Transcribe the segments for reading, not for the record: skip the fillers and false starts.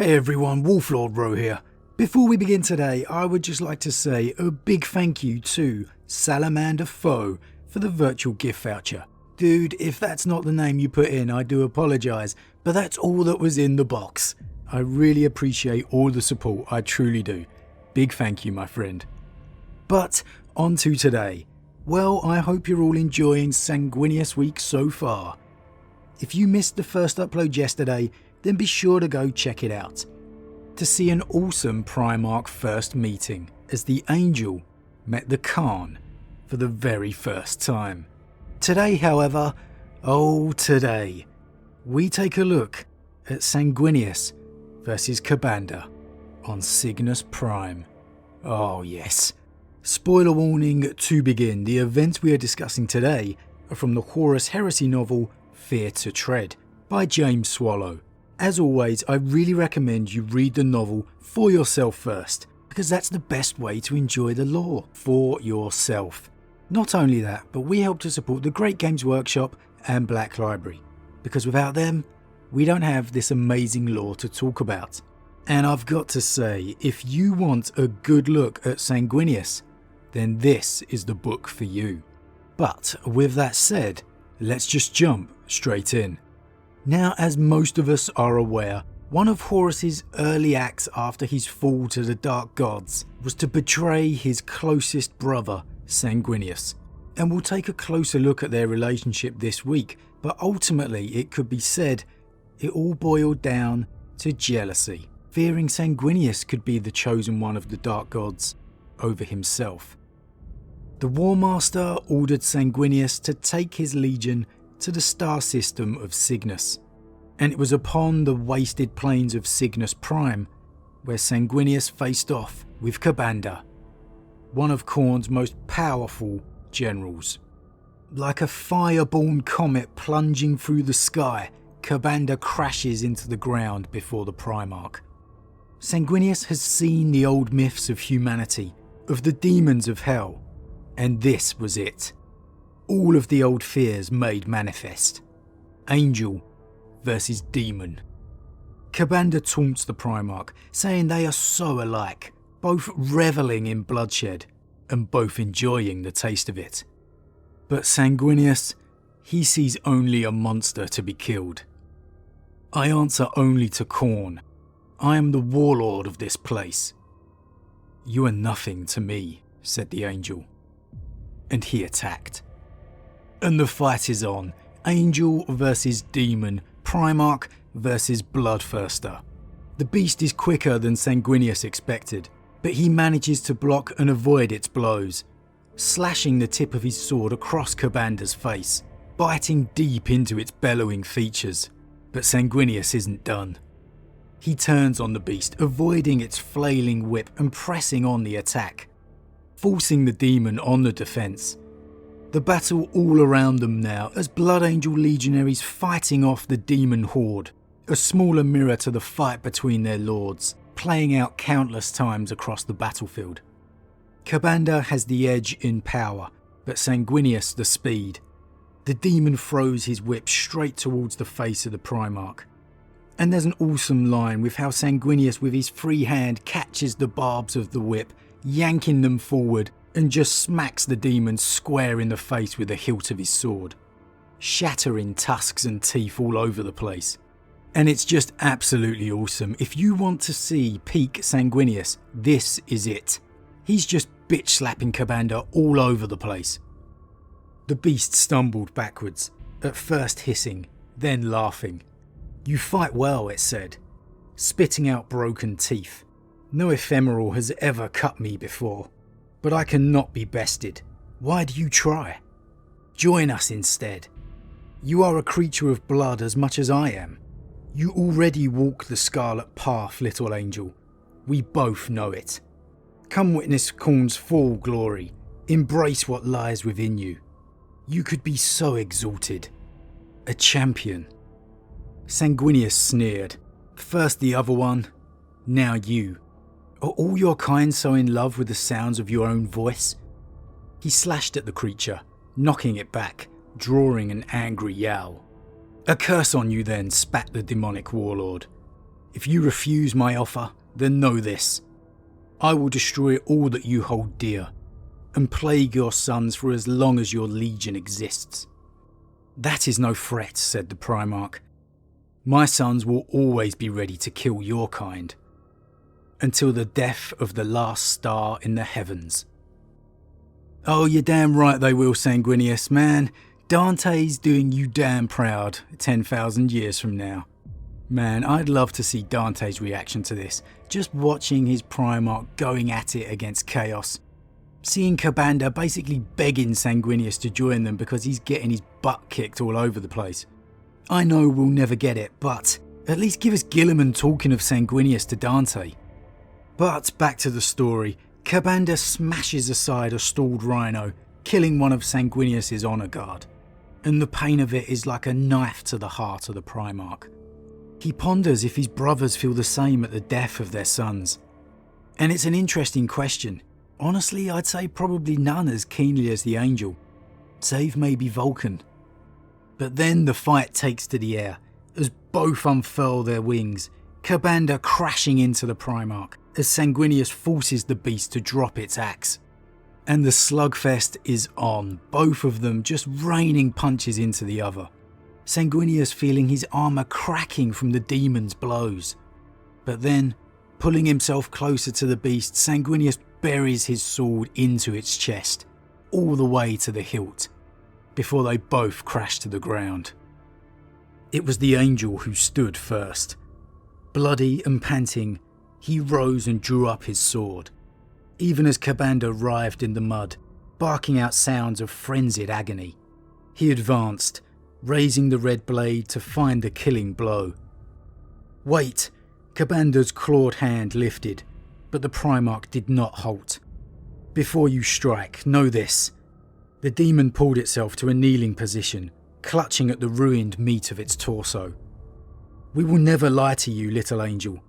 Hey everyone, Wolf Lord Rho here. Before we begin today, I would just like to say a big thank you to Salamander Foe for the virtual gift voucher. Dude, if that's not the name you put in, I do apologise, but that's all that was in the box. I really appreciate all the support, I truly do. Big thank you, my friend. But on to today. Well, I hope you're all enjoying Sanguinius Week so far. If you missed the first upload yesterday, then be sure to go check it out. To see an awesome Primarch first meeting as the Angel met the Khan for the very first time. Today, however, today, we take a look at Sanguinius Vs Ka'Bandha on Cygnus Prime. Oh yes. Spoiler warning to begin, the events we are discussing today are from the Horus Heresy novel Fear to Tread by James Swallow. As always, I really recommend you read the novel for yourself first, because that's the best way to enjoy the lore for yourself. Not only that, but we help to support the great Games Workshop and Black Library, because without them, we don't have this amazing lore to talk about. And I've got to say, if you want a good look at Sanguinius, then this is the book for you. But with that said, let's just jump straight in. Now, as most of us are aware, one of Horus's early acts after his fall to the Dark Gods was to betray his closest brother, Sanguinius. And we'll take a closer look at their relationship this week, but ultimately it could be said it all boiled down to jealousy, fearing Sanguinius could be the chosen one of the Dark Gods over himself. The War Master ordered Sanguinius to take his legion to the star system of Cygnus, and it was upon the wasted plains of Cygnus Prime where Sanguinius faced off with Ka'Bandha, one of Khorne's most powerful generals. Like a fire-born comet plunging through the sky, Ka'Bandha crashes into the ground before the Primarch. Sanguinius has seen the old myths of humanity, of the demons of hell, and this was it. All of the old fears made manifest. Angel versus demon. Ka'Bandha taunts the Primarch, saying they are so alike, both revelling in bloodshed and both enjoying the taste of it. But Sanguinius, he sees only a monster to be killed. I answer only to Khorne. I am the warlord of this place. You are nothing to me, said the Angel. And he attacked. And the fight is on. Angel versus demon, Primarch versus Bloodthirster. The beast is quicker than Sanguinius expected, but he manages to block and avoid its blows, slashing the tip of his sword across Ka'Bandha's face, biting deep into its bellowing features. But Sanguinius isn't done. He turns on the beast, avoiding its flailing whip and pressing on the attack, forcing the demon on the defense. The battle all around them now as Blood Angel legionaries fighting off the demon horde, a smaller mirror to the fight between their lords, playing out countless times across the battlefield. Ka'Bandha has the edge in power, but Sanguinius the speed. The demon throws his whip straight towards the face of the Primarch. And there's an awesome line with how Sanguinius with his free hand catches the barbs of the whip, yanking them forward, and just smacks the demon square in the face with the hilt of his sword, shattering tusks and teeth all over the place. And it's just absolutely awesome. If you want to see peak Sanguinius, this is it. He's just bitch slapping Ka'Bandha all over the place. The beast stumbled backwards, at first hissing, then laughing. You fight well, it said, spitting out broken teeth. No ephemeral has ever cut me before. But I cannot be bested. Why do you try? Join us instead. You are a creature of blood as much as I am. You already walk the scarlet path, little angel. We both know it. Come witness Khorne's full glory. Embrace what lies within you. You could be so exalted. A champion. Sanguinius sneered. First the other one, now you. Are all your kind so in love with the sounds of your own voice? He slashed at the creature, knocking it back, drawing an angry yowl. A curse on you then, spat the demonic warlord. If you refuse my offer, then know this. I will destroy all that you hold dear, and plague your sons for as long as your legion exists." "That is no threat," said the Primarch. "My sons will always be ready to kill your kind, until the death of the last star in the heavens." "Oh, you're damn right they will, Sanguinius, man. Dante's doing you damn proud 10,000 years from now." Man, I'd love to see Dante's reaction to this, just watching his Primarch going at it against Chaos. Seeing Ka'Bandha basically begging Sanguinius to join them because he's getting his butt kicked all over the place. I know we'll never get it, but at least give us Guilliman talking of Sanguinius to Dante. But back to the story, Ka'Bandha smashes aside a stalled rhino, killing one of Sanguinius's honour guard. And the pain of it is like a knife to the heart of the Primarch. He ponders if his brothers feel the same at the death of their sons. And it's an interesting question. Honestly, I'd say probably none as keenly as the Angel, save maybe Vulcan. But then the fight takes to the air, as both unfurl their wings, Ka'Bandha crashing into the Primarch, as Sanguinius forces the beast to drop its axe. And the slugfest is on, both of them just raining punches into the other. Sanguinius feeling his armour cracking from the demon's blows. But then, pulling himself closer to the beast, Sanguinius buries his sword into its chest, all the way to the hilt, before they both crash to the ground. It was the Angel who stood first. Bloody and panting, he rose and drew up his sword, even as Ka'Bandha writhed in the mud, barking out sounds of frenzied agony. He advanced, raising the red blade to find the killing blow. "Wait!" Ka'Bandha's clawed hand lifted, but the Primarch did not halt. "Before you strike, know this." The demon pulled itself to a kneeling position, clutching at the ruined meat of its torso. "We will never lie to you, little angel.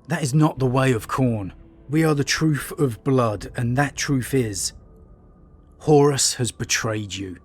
That is not the way of Khorne. We are the truth of blood, and that truth is, Horus has betrayed you."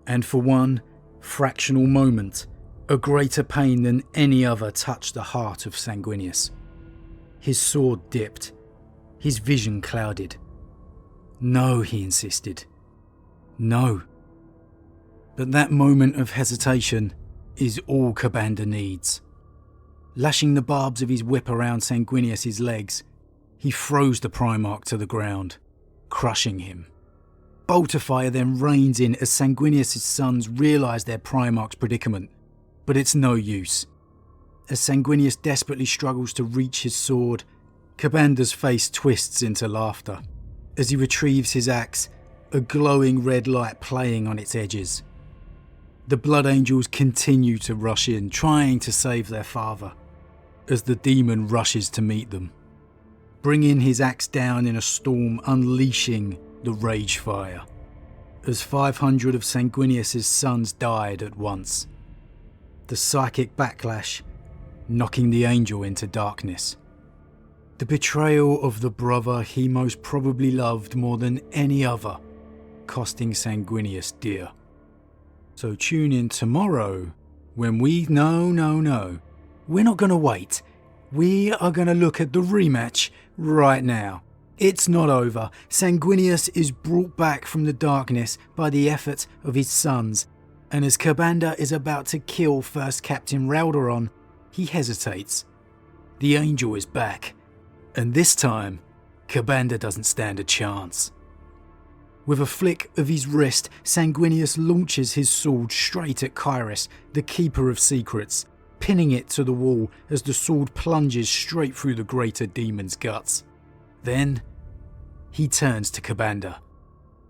And for one fractional moment, a greater pain than any other touched the heart of Sanguinius. His sword dipped, his vision clouded. "No," he insisted. "No." But that moment of hesitation is all Ka'Bandha needs. Lashing the barbs of his whip around Sanguinius's legs, he throws the Primarch to the ground, crushing him. Bolt of fire then rains in as Sanguinius's sons realise their Primarch's predicament, but it's no use. As Sanguinius desperately struggles to reach his sword, Ka'Bandha's face twists into laughter. As he retrieves his axe, a glowing red light playing on its edges. The Blood Angels continue to rush in, trying to save their father, as the demon rushes to meet them, bringing his axe down in a storm, unleashing the rage fire, as 500 of Sanguinius's sons died at once. The psychic backlash knocking the Angel into darkness. The betrayal of the brother he most probably loved more than any other, costing Sanguinius dear. So tune in tomorrow when No, we're not going to wait. We are going to look at the rematch right now. It's not over. Sanguinius is brought back from the darkness by the effort of his sons, and as Ka'Bandha is about to kill First Captain Raldoron, he hesitates. The Angel is back, and this time, Ka'Bandha doesn't stand a chance. With a flick of his wrist, Sanguinius launches his sword straight at Kairos, the Keeper of Secrets, pinning it to the wall as the sword plunges straight through the Greater Demon's guts. Then, he turns to Ka'Bandha.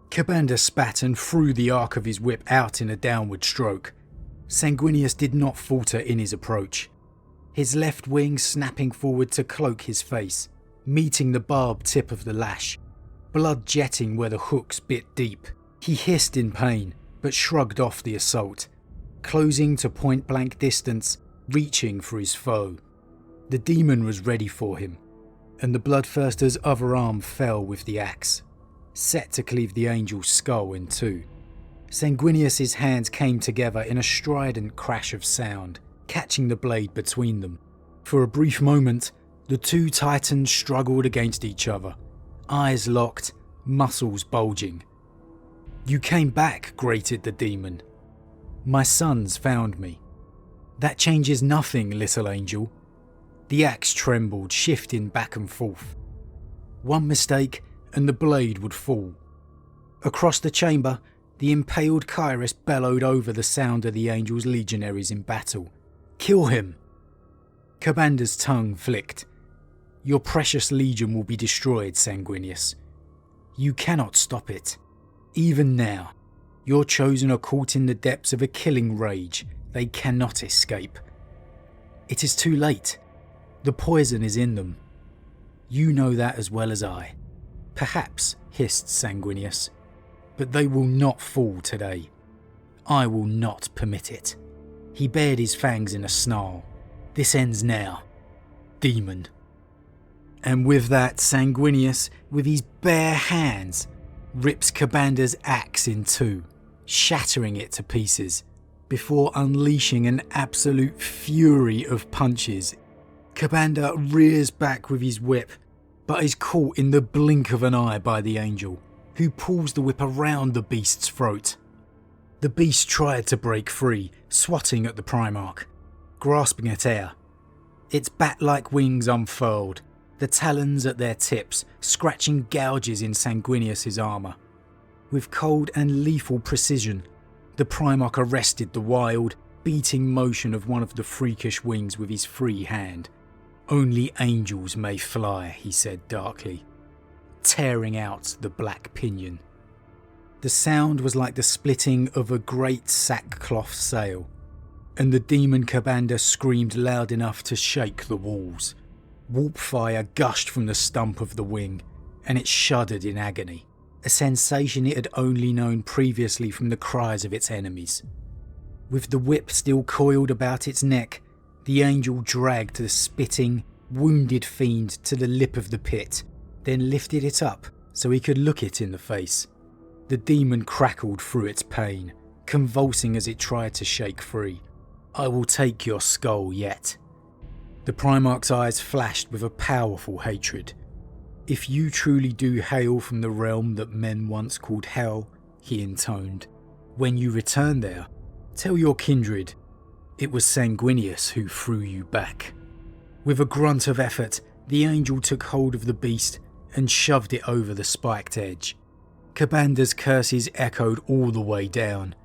Ka'Bandha spat and threw the arc of his whip out in a downward stroke. Sanguinius did not falter in his approach, his left wing snapping forward to cloak his face, meeting the barbed tip of the lash, blood jetting where the hooks bit deep. He hissed in pain, but shrugged off the assault, closing to point-blank distance, reaching for his foe. The demon was ready for him, and the bloodthirster's other arm fell with the axe, set to cleave the Angel's skull in two. Sanguinius's hands came together in a strident crash of sound, catching the blade between them. For a brief moment, the two titans struggled against each other, eyes locked, muscles bulging. "You came back," grated the demon. "My sons found me." "That changes nothing, little angel." The axe trembled, shifting back and forth. One mistake and the blade would fall. Across the chamber, the impaled Kairos bellowed over the sound of the angel's legionaries in battle. "Kill him!" Ka'Bandha's tongue flicked. "Your precious legion will be destroyed, Sanguinius. You cannot stop it. Even now, your chosen are caught in the depths of a killing rage they cannot escape. It is too late. The poison is in them. You know that as well as I." "Perhaps," hissed Sanguinius, "but they will not fall today. I will not permit it." He bared his fangs in a snarl. "This ends now, demon." And with that, Sanguinius, with his bare hands, rips Ka'Bandha's axe in two, shattering it to pieces, before unleashing an absolute fury of punches. Ka'Bandha rears back with his whip, but is caught in the blink of an eye by the angel, who pulls the whip around the beast's throat. The beast tried to break free, swatting at the Primarch, grasping at air. Its bat-like wings unfurled, the talons at their tips scratching gouges in Sanguinius's armour. With cold and lethal precision, the Primarch arrested the wild, beating motion of one of the freakish wings with his free hand. "Only angels may fly," he said darkly, tearing out the black pinion. The sound was like the splitting of a great sackcloth sail, and the demon Ka'Bandha screamed loud enough to shake the walls. Warp fire gushed from the stump of the wing, and it shuddered in agony, a sensation it had only known previously from the cries of its enemies. With the whip still coiled about its neck, the angel dragged the spitting, wounded fiend to the lip of the pit, then lifted it up so he could look it in the face. The demon crackled through its pain, convulsing as it tried to shake free. "I will take your skull yet." The Primarch's eyes flashed with a powerful hatred. "If you truly do hail from the realm that men once called Hell," he intoned, "when you return there, tell your kindred it was Sanguinius who threw you back." With a grunt of effort, the angel took hold of the beast and shoved it over the spiked edge. Ka'Bandha's curses echoed all the way down,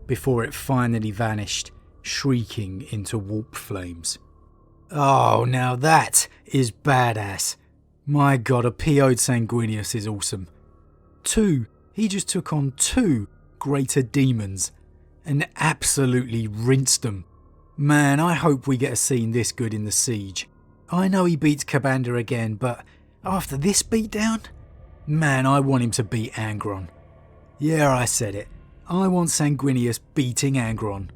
before it finally vanished, shrieking into warp flames. Oh, now that is badass. My god, a PO'd Sanguinius is awesome. He just took on two greater demons and absolutely rinsed them. Man, I hope we get a scene this good in the siege. I know he beats Ka'Bandha again, but after this beatdown? Man, I want him to beat Angron. Yeah, I said it. I want Sanguinius beating Angron.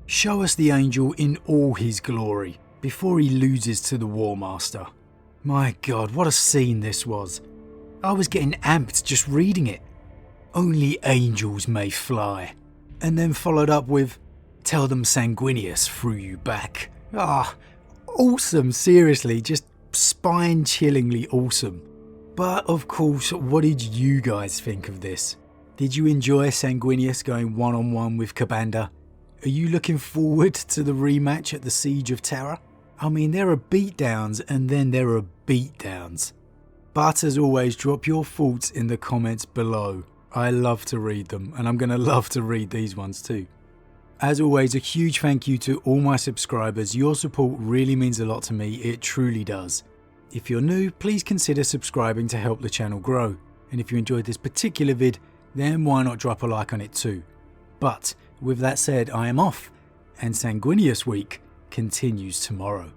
Show us the angel in all his glory before he loses to the War Master. My god, what a scene this was. I was getting amped just reading it. "Only angels may fly." And then followed up with, "Tell them Sanguinius threw you back." Awesome, seriously, just spine-chillingly awesome. But of course, what did you guys think of this? Did you enjoy Sanguinius going one-on-one with Ka'Bandha? Are you looking forward to the rematch at the Siege of Terra? I mean, there are beatdowns and then there are beatdowns. But as always, drop your thoughts in the comments below. I love to read them, and I'm going to love to read these ones too. As always, a huge thank you to all my subscribers. Your support really means a lot to me, it truly does. If you're new, please consider subscribing to help the channel grow. And if you enjoyed this particular vid, then why not drop a like on it too. But with that said, I am off, and Sanguinius Week continues tomorrow.